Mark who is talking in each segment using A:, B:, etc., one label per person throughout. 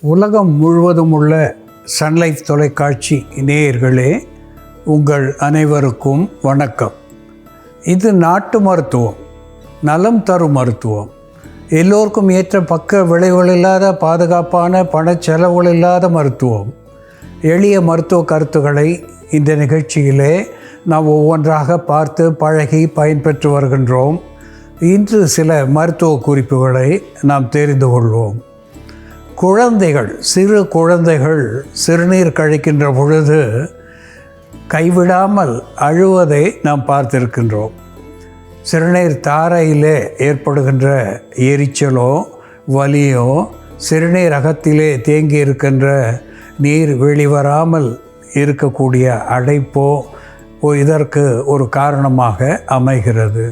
A: உலகம் முழுவதும் உள்ள சன்லைஃப் தொலைக்காட்சி நேயர்களே, உங்கள் அனைவருக்கும் வணக்கம். இது நாட்டு மருத்துவம், நலம் தரும் மருத்துவம், எல்லோருக்கும் ஏற்ற பக்க விளைவுகள் இல்லாத பாதுகாப்பான பணச்செலவுகள் இல்லாத மருத்துவம். எளிய மருத்துவ கருத்துக்களை இந்த நிகழ்ச்சியிலே நாம் ஒவ்வொன்றாக பார்த்து பழகி பயன்பெற்று வருகின்றோம். இன்று சில மருத்துவ குறிப்புகளை நாம் தெரிந்து கொள்வோம். சிறு குழந்தைகள் சிறுநீர் கழிக்கின்ற பொழுது கைவிடாமல் அழுவதை நாம் பார்த்திருக்கின்றோம். சிறுநீர் தாரையிலே ஏற்படுகின்ற எரிச்சலோ வலியோ, சிறுநீரகத்திலே தேங்கி இருக்கின்ற நீர் வெளிவராமல் இருக்கக்கூடிய அடைப்போ இதற்கு ஒரு காரணமாக அமைகிறது.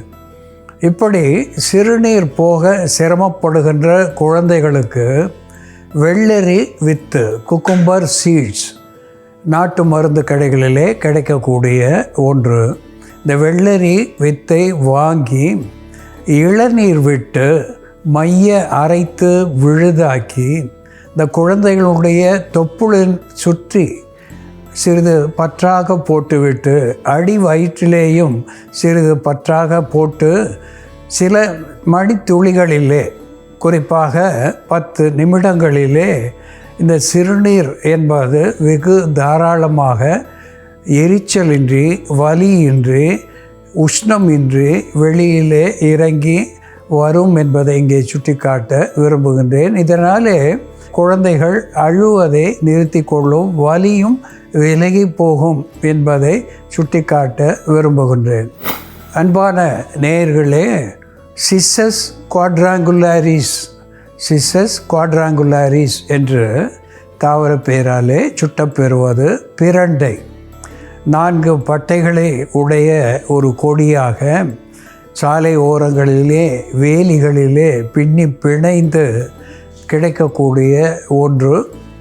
A: இப்படி சிறுநீர் போக சிரமப்படுகின்ற குழந்தைகளுக்கு வெள்ளரி வித்து, குக்கும்பர் சீட்ஸ், நாட்டு மருந்து கடைகளிலே கிடைக்கக்கூடிய ஒன்று. இந்த வெள்ளரி வித்தை வாங்கி இளநீர் விட்டு மைய அரைத்து விழுதாக்கி இந்த குழந்தைகளுடைய தொப்புளின் சுற்றி சிறிது பற்றாக போட்டுவிட்டு அடி வயிற்றிலேயும் சிறிது பற்றாக போட்டு சில மணித்துளிகளிலே, குறிப்பாக 10 நிமிடங்களிலே இந்த சிறுநீர் என்பது வெகு தாராளமாக எரிச்சலின்றி, வலியின்றி, உஷ்ணமின்றி வெளியிலே இறங்கி வரும் என்பதை இங்கே சுட்டிக்காட்ட விரும்புகின்றேன். இதனாலே குழந்தைகள் அழுவதை நிறுத்தி கொள்ளும், வலியும் விலகி போகும் என்பதை சுட்டிக்காட்ட விரும்புகின்றேன். அன்பான நேயர்களே, சிசஸ் குவாட்ராங்குலாரிஸ் என்று தாவர பெயராலே சுட்டப்பெறுவது பிரண்டை. 4 பட்டைகளை உடைய ஒரு கொடியாக சாலை ஓரங்களிலே, வேலிகளிலே பின்னி பிணைந்து கிடைக்கக்கூடிய ஒன்று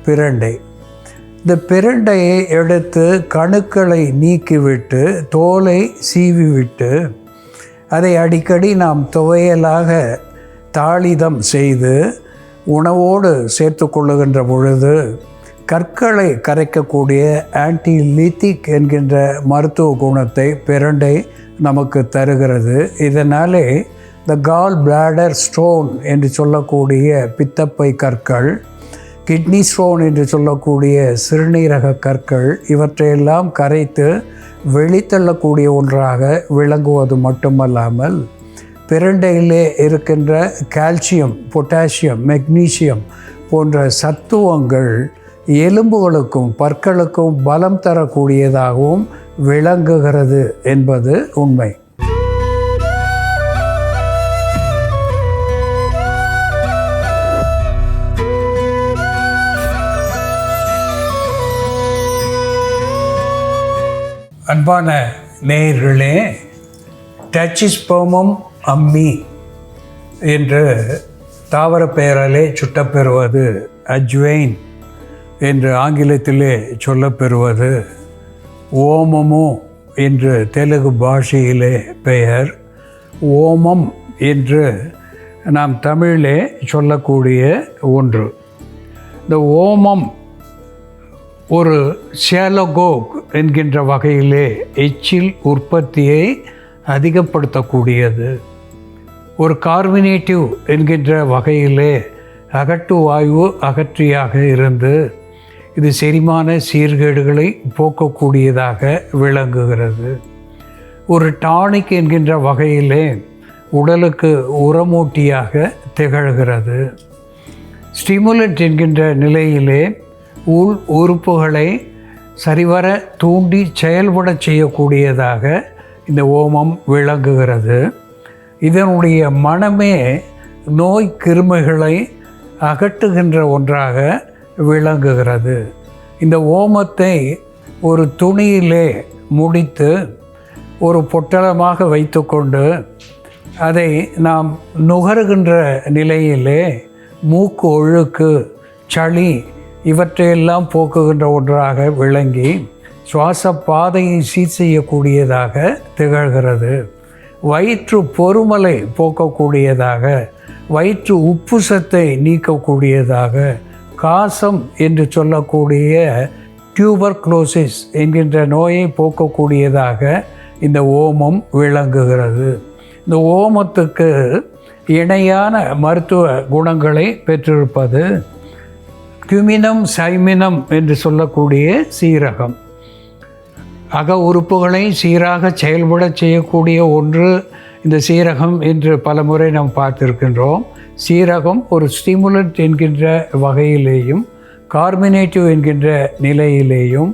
A: பிரண்டை. இந்த பிரண்டையை எடுத்து கணுக்களை நீக்கிவிட்டு தோலை சீவிவிட்டு அதை அடிக்கடி நாம் துவையலாக தாளிதம் செய்து உணவோடு சேர்த்து கொள்ளுகின்ற பொழுது கற்களை கரைக்கக்கூடிய ஆன்டிலித்திக் என்கின்ற மருத்துவ குணத்தை பிரண்டை நமக்கு தருகிறது. இதனாலே த கால் பிளாடர் ஸ்டோன் என்று சொல்லக்கூடிய பித்தப்பை கற்கள், கிட்னி ஸ்டோன் என்று சொல்லக்கூடிய சிறுநீரக கற்கள், இவற்றையெல்லாம் கரைத்து வெளித்தள்ளக்கூடிய ஒன்றாக விளங்குவது மட்டுமல்லாமல் பிரண்டையிலே இருக்கின்ற கால்சியம், பொட்டாசியம், மெக்னீசியம் போன்ற சத்துவங்கள் எலும்புகளுக்கும் பற்களுக்கும் பலம் தரக்கூடியதாகவும் விளங்குகிறது என்பது உண்மை. அன்பான நேயர்களே, டாச்சிஸ்பர்மம் அம்மி என்று தாவர பெயராலே சுட்டப்பெறுவது, அஜ்வைன் என்று ஆங்கிலத்திலே சொல்லப்பெறுவது, ஓமமோ என்று தெலுங்கு பாஷையிலே பெயர், ஓமம் என்று நாம் தமிழிலே சொல்லக்கூடிய ஒன்று. இந்த ஓமம் ஒரு ஷேலோகோக் என்கின்ற வகையிலே எச்சில் உற்பத்தியை அதிகப்படுத்தக்கூடியது. ஒரு கார்பனேட்டிவ் என்கின்ற வகையிலே அகட்டு வாயு அகற்றியாக இருந்து இது செரிமான சீர்கேடுகளை போக்கக்கூடியதாக விளங்குகிறது. ஒரு டானிக் என்கின்ற வகையிலே உடலுக்கு உரமூட்டியாக திகழ்கிறது. ஸ்டிமுலண்ட் என்கின்ற நிலையிலே உள் உறுப்புகளை சரிவர தூண்டி செயல்பட செய்யக்கூடியதாக இந்த ஓமம் விளங்குகிறது. இதனுடைய மனமே நோய் கிருமிகளை அகற்றுகின்ற ஒன்றாக விளங்குகிறது. இந்த ஓமத்தை ஒரு துணியிலே முடித்து ஒரு பொட்டலமாக வைத்துக்கொண்டு அதை நாம் நுகருகின்ற நிலையிலே மூக்கு ஒழுக்கு, சளி இவற்றையெல்லாம் போக்குகின்ற ஒன்றாக விளங்கி சுவாச பாதையை சீர் செய்யக்கூடியதாக திகழ்கிறது. வயிற்று பொறுமலை போக்கக்கூடியதாக, வயிற்று உப்புசத்தை நீக்கக்கூடியதாக, காசம் என்று சொல்லக்கூடிய டியூபர்குலோசிஸ் என்கின்ற நோயை போக்கக்கூடியதாக இந்த ஓமம் விளங்குகிறது. இந்த ஓமத்துக்கு இணையான மருத்துவ குணங்களை பெற்றிருப்பது குமினம் சைமினம் என்று சொல்லக்கூடிய சீரகம். அக உறுப்புகளை சீராக செயல்பட செய்யக்கூடிய ஒன்று இந்த சீரகம் என்று பல முறை நாம் பார்த்திருக்கின்றோம். சீரகம் ஒரு ஸ்டிமுலண்ட் என்கின்ற வகையிலேயும் கார்மினேட்டிவ் என்கின்ற நிலையிலேயும்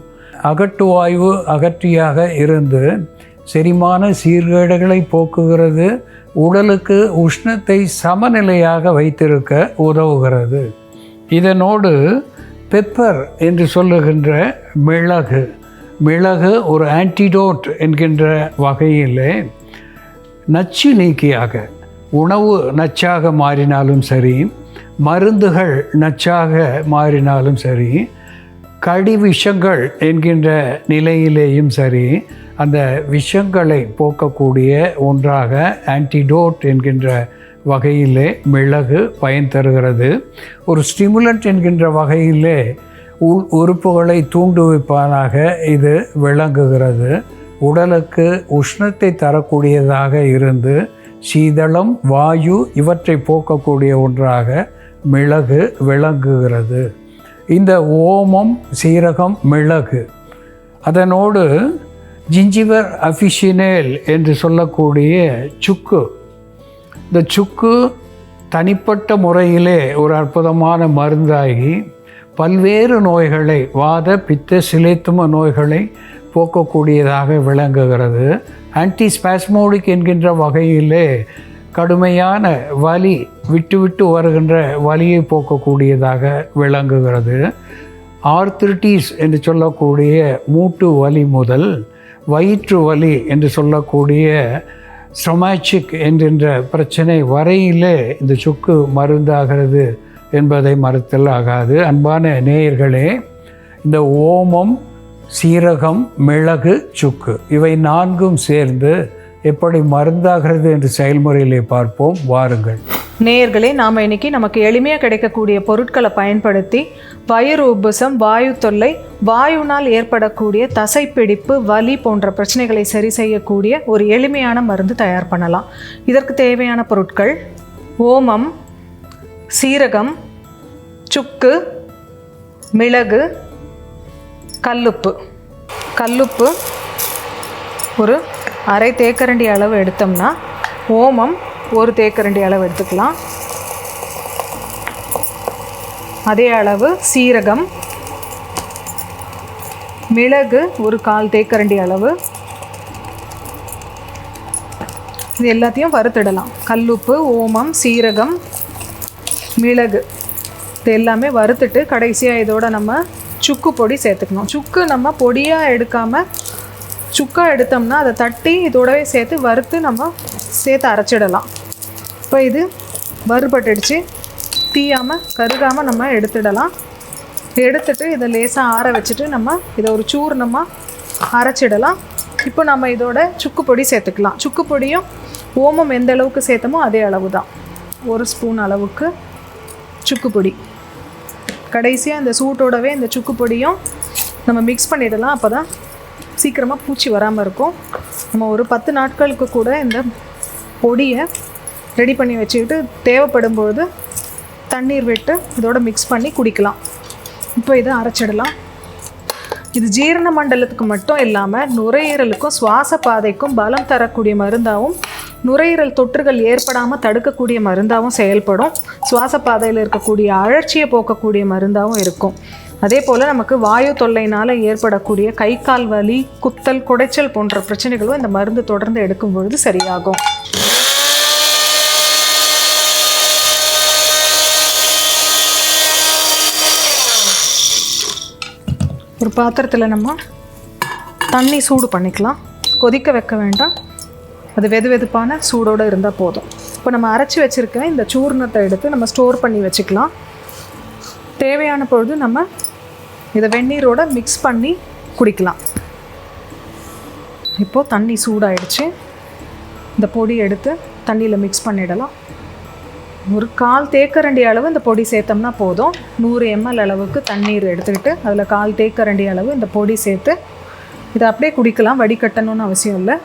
A: அகட்டுவாயு அகற்றியாக இருந்து செரிமான சீர்கேடுகளை போக்குகிறது, உடலுக்கு உஷ்ணத்தை சமநிலையாக வைத்திருக்க உதவுகிறது. இதனோடு பெப்பர் என்று சொல்லுகின்ற மிளகு ஒரு ஆன்டிடோட் என்கின்ற வகையிலே நச்சு நீக்கியாக, உணவு நச்சாக மாறினாலும் சரி, மருந்துகள் நச்சாக மாறினாலும் சரி, கடி விஷங்கள் என்கின்ற நிலையிலேயும் சரி, அந்த விஷங்களை போக்கக்கூடிய ஒன்றாக ஆன்டிடோட் என்கின்ற வகையிலே மிளகு பயன் தருகிறது. ஒரு ஸ்டிமுலண்ட் என்கின்ற வகையிலே உறுப்புகளை தூண்டுவிப்பானாக இது விளங்குகிறது. உடலுக்கு உஷ்ணத்தை தரக்கூடியதாக இருந்து சீதளம், வாயு இவற்றை போக்கக்கூடிய ஒன்றாக மிளகு விளங்குகிறது. இந்த ஓமம், சீரகம், மிளகு, அதனோடு ஜிஞ்சிவர் அஃபிஷினேல் என்று சொல்லக்கூடிய சுக்கு, இந்த சுக்கு தனிப்பட்ட முறையிலே ஒரு அற்புதமான மருந்தாகி பல்வேறு நோய்களை, வாத பித்த சிலேத்தும நோய்களை போக்கக்கூடியதாக விளங்குகிறது. ஆன்டிஸ்பாஸ்மோடிக் என்கின்ற வகையிலே கடுமையான வலி, விட்டு விட்டு வருகின்ற வலியை போக்கக்கூடியதாக விளங்குகிறது. ஆர்த்ரிட்டிஸ் என்று சொல்லக்கூடிய மூட்டு வலி முதல் வயிற்று வலி என்று சொல்லக்கூடிய ஸ்டொமாச்சிக் என்கின்ற பிரச்சனை வரையிலே இந்த சுக்கு மருந்தாகிறது என்பதை மறுத்தல் ஆகாது. அன்பான நேயர்களே, இந்த ஓமம், சீரகம், மிளகு, சுக்கு இவை நான்கும் சேர்ந்து எப்படி மருந்தாகிறது என்று செயல்முறையிலே பார்ப்போம். வாருங்கள்
B: நேயர்களே, நாம் இன்னைக்கு நமக்கு எளிமையாக கிடைக்கக்கூடிய பொருட்களை பயன்படுத்தி வயிறு உப்புசம், வாயு தொல்லை, வாயுனால் ஏற்படக்கூடிய தசைப்பிடிப்பு, வலி போன்ற பிரச்சனைகளை சரி செய்யக்கூடிய ஒரு எளிமையான மருந்து தயார் பண்ணலாம். இதற்கு தேவையான பொருட்கள்: ஓமம், சீரகம், சுக்கு, மிளகு, கல்லுப்பு ஒரு அரை தேக்கரண்டி அளவு எடுத்தோம்னா, ஓமம் ஒரு தேக்கரண்டி அளவு எடுத்துக்கலாம். அதே அளவு சீரகம், மிளகு ஒரு 1/4 தேக்கரண்டி அளவு. இது எல்லாத்தையும் வறுத்துடலாம். கல்லுப்பு, ஓமம், சீரகம், மிளகு இது எல்லாமே வறுத்துட்டு கடைசியாக இதோட நம்ம சுக்கு பொடி சேர்த்துக்கணும். சுக்கு நம்ம பொடியாக எடுக்காமல் சுக்கா எடுத்தோம்னா அதை தட்டி இதோடவே சேர்த்து வறுத்து நம்ம சேர்த்து அரைச்சிடலாம். இப்போ இது வறுபட்டுடுச்சு, தீயாமல் கருகாமல் நம்ம எடுத்துடலாம். எடுத்துட்டு இதை லேசாக ஆற வச்சுட்டு நம்ம இதை ஒரு சூர்ணமாக அரைச்சிடலாம். இப்போ நம்ம இதோட சுக்கு பொடி சேர்த்துக்கலாம். சுக்கு பொடியும் ஓமம் எந்த அளவுக்கு சேர்த்தமோ அதே அளவு தான், 1 ஸ்பூன் அளவுக்கு சுக்கு பொடி. கடைசியாக இந்த சூட்டோடவே இந்த சுக்கு பொடியும் நம்ம மிக்ஸ் பண்ணிடலாம். அப்போ தான் சீக்கிரமாக பூச்சி வராமல் இருக்கும். நம்ம ஒரு 10 நாட்களுக்கு கூட இந்த பொடியை ரெடி பண்ணி வச்சுக்கிட்டு தேவைப்படும் பொழுது தண்ணீர் விட்டு இதோட மிக்ஸ் பண்ணி குடிக்கலாம். இப்போ இதை அரைச்சிடலாம். இது ஜீரண மண்டலத்துக்கு மட்டும் இல்லாமல் நுரையீரலுக்கும் சுவாச பாதைக்கும் பலம் தரக்கூடிய மருந்தாகவும், நுரையீரல் தொற்றுகள் ஏற்படாமல் தடுக்கக்கூடிய மருந்தாகவும் செயல்படும். சுவாச பாதையில் இருக்கக்கூடிய அழற்சியை போக்கக்கூடிய மருந்தாகவும் இருக்கும். அதே போல் நமக்கு வாயு தொல்லையினால் ஏற்படக்கூடிய கை கால் வலி, குத்தல், குடைச்சல் போன்ற பிரச்சனைகளும் இந்த மருந்து தொடர்ந்து எடுக்கும் பொழுது சரியாகும். ஒரு பாத்திரத்தில் நம்ம தண்ணி சூடு பண்ணிக்கலாம். கொதிக்க வைக்க வேண்டாம், அது வெதுவெதுப்பான சூடோடு இருந்தால் போதும். இப்போ நம்ம அரைச்சி வச்சுருக்க இந்த சூர்ணத்தை எடுத்து நம்ம ஸ்டோர் பண்ணி வச்சுக்கலாம். தேவையான பொழுது நம்ம இதை வெந்நீரோட மிக்ஸ் பண்ணி குடிக்கலாம். இப்போது தண்ணி சூடாயிடுச்சு. இந்த பொடி எடுத்து தண்ணியில் மிக்ஸ் பண்ணிடலாம். ஒரு 1/4 தேக்கரண்டி அளவு இந்த பொடி சேர்த்தோம்னா போதும். 100 ml அளவுக்கு தண்ணீர் எடுத்துக்கிட்டு அதில் 1/4 தேக்கரண்டி அளவு இந்த பொடி சேர்த்து இதை அப்படியே குடிக்கலாம், வடிகட்டணும்னு அவசியம் இல்லை.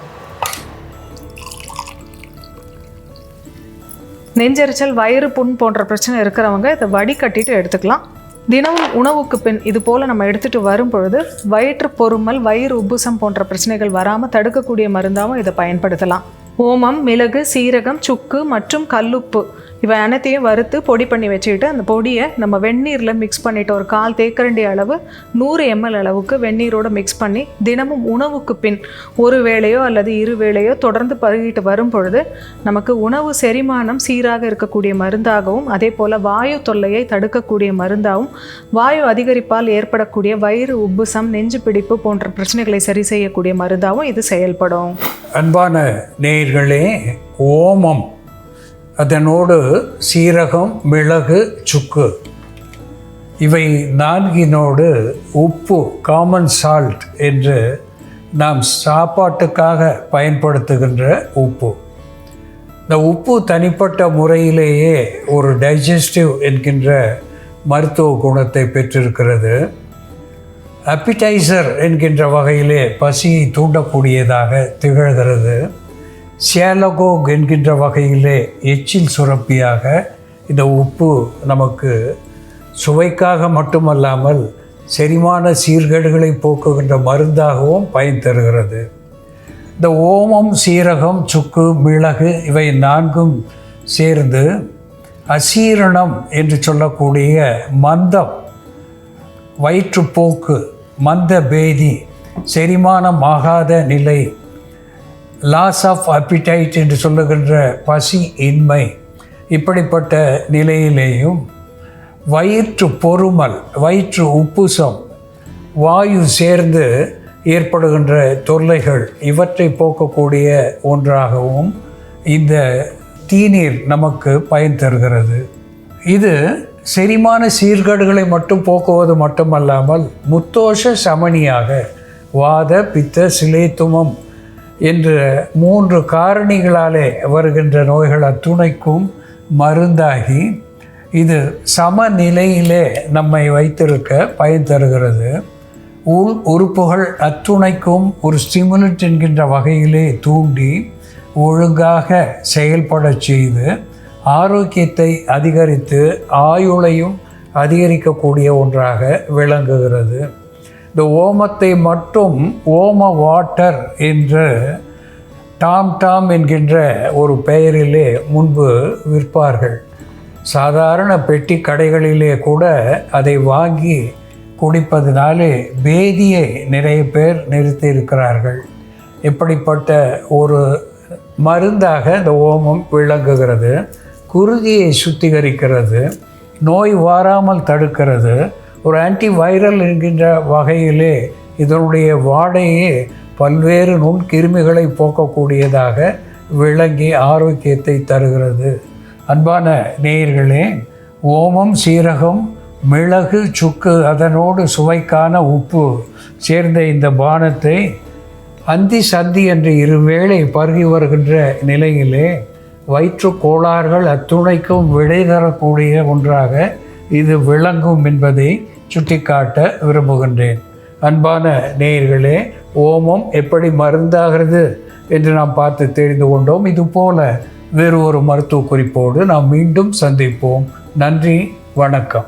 B: நெஞ்செரிச்சல், வயிறு புண் போன்ற பிரச்சனை இருக்கிறவங்க இதை வடிகட்டிட்டு எடுத்துக்கலாம். தினமும் உணவுக்கு பின் இது போல் நம்ம எடுத்துகிட்டு வரும் பொழுது வயிற்று பொறுமல், வயிறு உப்புசம் போன்ற பிரச்சனைகள் வராமல் தடுக்கக்கூடிய மருந்தாகவும் இதை பயன்படுத்தலாம். ஓமம், மிளகு, சீரகம், சுக்கு மற்றும் கல்லுப்பு இவை அனைத்தையும் வறுத்து பொடி பண்ணி வச்சுக்கிட்டு அந்த பொடியை நம்ம வெந்நீரில் மிக்ஸ் பண்ணிவிட்டு ஒரு 1/4 தேக்கரண்டி அளவு 100 ml அளவுக்கு வெந்நீரோடு மிக்ஸ் பண்ணி தினமும் உணவுக்கு பின் ஒரு வேளையோ அல்லது 2 வேளையோ தொடர்ந்து பருகிட்டு வரும் பொழுது நமக்கு உணவு செரிமானம் சீராக இருக்கக்கூடிய மருந்தாகவும், அதே போல் வாயு தொல்லையை தடுக்கக்கூடிய மருந்தாகவும், வாயு அதிகரிப்பால் ஏற்படக்கூடிய வயிறு உப்புசம், நெஞ்சு பிடிப்பு போன்ற பிரச்சனைகளை சரி செய்யக்கூடிய மருந்தாகவும் இது செயல்படும்.
A: அன்பான நேயர்களே, ஓமம், அதனோடு சீரகம், மிளகு, சுக்கு இவை நான்கினோடு உப்பு, காமன் சால்ட் என்று நாம் சாப்பாட்டுக்காக பயன்படுத்துகின்ற உப்பு. இந்த உப்பு தனிப்பட்ட முறையிலேயே ஒரு டைஜஸ்டிவ் என்கின்ற மருத்துவ குணத்தை பெற்றிருக்கிறது. அப்பிடைசர் என்கின்ற வகையிலே பசியை தூண்டக்கூடியதாக திகழ்கிறது. சியாலகோக் என்கின்ற வகையிலே எச்சில் சுரப்பியாக இந்த உப்பு நமக்கு சுவைக்காக மட்டுமல்லாமல் செரிமான சீர்கேடுகளை போக்குகின்ற மருந்தாகவும் பயன் தருகிறது. இந்த ஓமம், சீரகம், சுக்கு, மிளகு இவை நான்கும் சேர்ந்து அசீரணம் என்று சொல்லக்கூடிய மந்தம், வயிற்றுப்போக்கு, மந்த பேதி, செரிமானம் ஆகாத நிலை, லாஸ் ஆஃப் அப்பிடைட் என்று சொல்லுகின்ற பசி இன்மை, இப்படிப்பட்ட நிலையிலேயும் வயிற்று பொறுமல், வயிற்று உப்புசம், வாயு சேர்ந்து ஏற்படுகின்ற தொல்லைகள் இவற்றை போக்கக்கூடிய ஒன்றாகவும் இந்த தீநீர் நமக்கு பயன் தருகிறது. இது செரிமான சீர்கேடுகளை மட்டும் போக்குவது மட்டுமல்லாமல் முத்தோஷ சமனியாக வாத, பித்த, சிலேத்துமம் என்ற 3 காரணிகளாலே வருகின்ற நோய்கள் அத்துணைக்கும் மருந்தாகி இது சமநிலையிலே நம்மை வைத்திருக்க பயன் தருகிறது. உள் உறுப்புகள் அத்துணைக்கும் ஒரு ஸ்டிமுலண்ட் என்கின்ற வகையிலே தூண்டி ஒழுங்காக செயல்பட செய்து ஆரோக்கியத்தை அதிகரித்து ஆயுளையும் அதிகரிக்கக்கூடிய ஒன்றாக விளங்குகிறது. இந்த ஓமத்தை மட்டும் ஓம வாட்டர் என்று டாம் என்கின்ற ஒரு பெயரிலே முன்பு விற்பார்கள். சாதாரண பெட்டி கடைகளிலே கூட அதை வாங்கி குடிப்பதனாலே பேதியை நிறைய பேர் நிறுத்தியிருக்கிறார்கள். இப்படிப்பட்ட ஒரு மருந்தாக இந்த ஓமம் விளங்குகிறது. குருதியை சுத்திகரிக்கிறது, நோய் வாராமல் தடுக்கிறது. ஒரு ஆன்டிவைரல் என்கின்ற வகையிலே இதனுடைய வாடையே பல்வேறு நுண்கிருமிகளை போக்கக்கூடியதாக விளங்கி ஆரோக்கியத்தை தருகிறது. அன்பான நேயர்களே, ஓமம், சீரகம், மிளகு, சுக்கு அதனோடு சுவைக்கான உப்பு சேர்ந்த இந்த பானத்தை அந்தி சந்தி என்று 2 வேளை பருகி வருகின்ற நிலையிலே வயிற்று கோளாறுகள் அத்துணைக்கும் விடை தரக்கூடிய ஒன்றாக இது விளங்கும் என்பதை சுட்டிக்காட்ட விரும்புகின்றேன். அன்பான நேயர்களே, ஓமம் எப்படி மருந்தாகிறது என்று நாம் பார்த்து தெரிந்து கொண்டோம். இதுபோல வேறு ஒரு மருத்துவ குறிப்போடு நாம் மீண்டும் சந்திப்போம். நன்றி, வணக்கம்.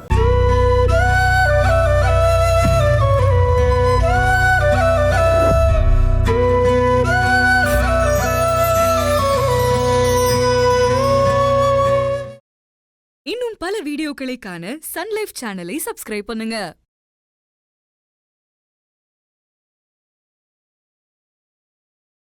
C: இன்னும் பல வீடியோக்களை காண சன் லைஃப் சேனலை சப்ஸ்கிரைப் பண்ணுங்க.